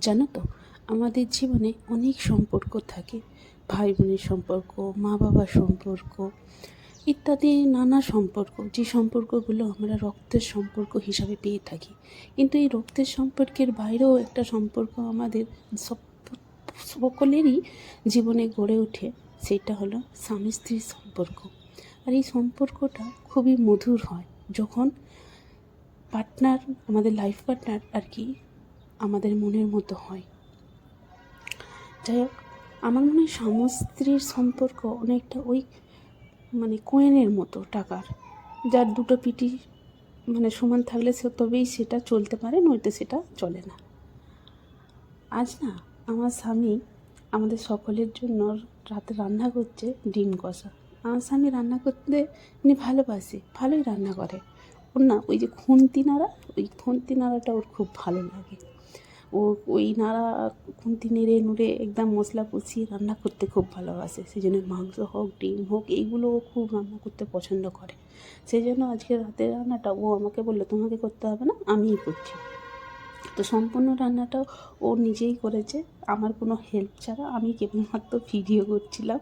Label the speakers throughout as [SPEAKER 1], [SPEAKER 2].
[SPEAKER 1] জানো তো, আমাদের জীবনে অনেক সম্পর্ক থাকে। ভাই বোনের সম্পর্ক, মা বাবার সম্পর্ক ইত্যাদি নানা সম্পর্ক, যে সম্পর্কগুলো আমরা রক্তের সম্পর্ক হিসাবে পেয়ে থাকি। কিন্তু এই রক্তের সম্পর্কের বাইরেও একটা সম্পর্ক আমাদের সকলেরই জীবনে গড়ে ওঠে, সেটা হলো স্বামী স্ত্রীর সম্পর্ক। আর এই সম্পর্কটা খুবই মধুর হয় যখন পার্টনার, আমাদের লাইফ পার্টনার আর কি, আমাদের মনের মতো হয়। যাই হোক, আমার মনে হয় স্বামী স্ত্রীর সম্পর্ক অনেকটা ওই কয়েনের মতো টাকার, যার দুটো পিঠি সমান থাকলে তবেই সেটা চলতে পারে, নয়তো সেটা চলে না। আজ না আমার স্বামী আমাদের সকলের জন্য রাতে রান্না করছে ডিম কষা। আমার স্বামী রান্না করতে ভালোবাসে, ভালোই রান্না করে। ওর না ওই যে খুন্তি নাড়াটা ওর খুব ভালো লাগে। ও ওই খুন্তি নেড়ে নুড়ে একদম মশলা কষিয়ে রান্না করতে খুব ভালোবাসে। সেই জন্য মাংস হোক, ডিম হোক, এইগুলো ও খুব রান্না করতে পছন্দ করে। সেই জন্য আজকে রাতের রান্নাটা ও আমাকে বললো, তোমাকে করতে হবে না, আমিই করছি। তো সম্পূর্ণ রান্নাটাও ও নিজেই করেছে, আমার কোনো হেল্প ছাড়া। আমি কেবলমাত্র ভিডিও করছিলাম।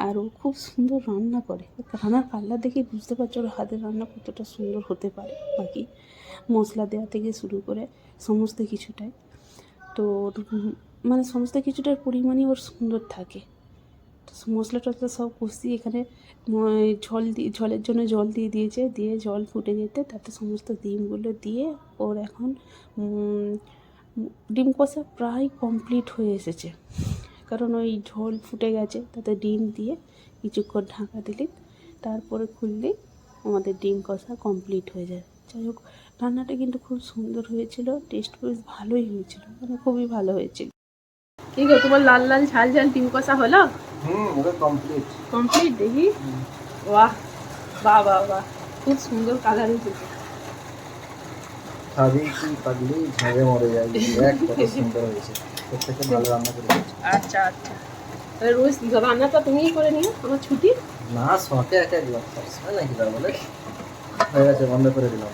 [SPEAKER 1] আর ও খুব সুন্দর রান্না করে। রান্নার কালার দেখে বুঝতে পারছো ওর হাতের রান্না কতটা সুন্দর হতে পারে। বাকি মশলা দেওয়া থেকে শুরু করে সমস্ত কিছুটাই, তো সমস্ত কিছুটার পরিমাণই ওর সুন্দর থাকে। তো মশলা টশলা সব কষিয়ে এখানে ঝোলের জন্য জল দিয়ে দিয়েছে, দিয়ে জল ফুটে যেতে তাতে সমস্ত ডিমগুলো দিয়ে ওর এখন ডিম কষা প্রায় কমপ্লিট হয়ে এসেছে। কারণ ওই ঝোল ফুটে গেছে, তাতে ডিম দিয়ে কিছুক্ষণ ঢাকা দিলে তারপরে খুললেই আমাদের ডিম কষা কমপ্লিট হয়ে যায়। যাই হোক, রান্নাটা কিন্তু খুব সুন্দর হয়েছিল, টেস্ট বেশ ভালোই হয়েছিল, খুবই ভালো হয়েছিল। কি গো, তোমার লাল লাল ঝাল ঝাল ডিম কষা হলো?
[SPEAKER 2] ওটা কমপ্লিট
[SPEAKER 1] কমপ্লিট, দেখি। বাহ বাহ বাহ বাহ, খুব সুন্দর কালার এসেছে।
[SPEAKER 2] খাবি কি পাগলি, ঝাড়ে মরে যাবি। এক কত সুন্দর হয়েছে, প্রত্যেকটা ভালো রান্না করে দিয়েছে।
[SPEAKER 1] আচ্ছা আচ্ছা, তাহলে রোজ রান্নাটা তুমিই করে নিও, আমার ছুটি
[SPEAKER 2] না, শখে একা দিলাম, নাকি বলে হয়ে গেছে, বন্ধ করে দিলাম।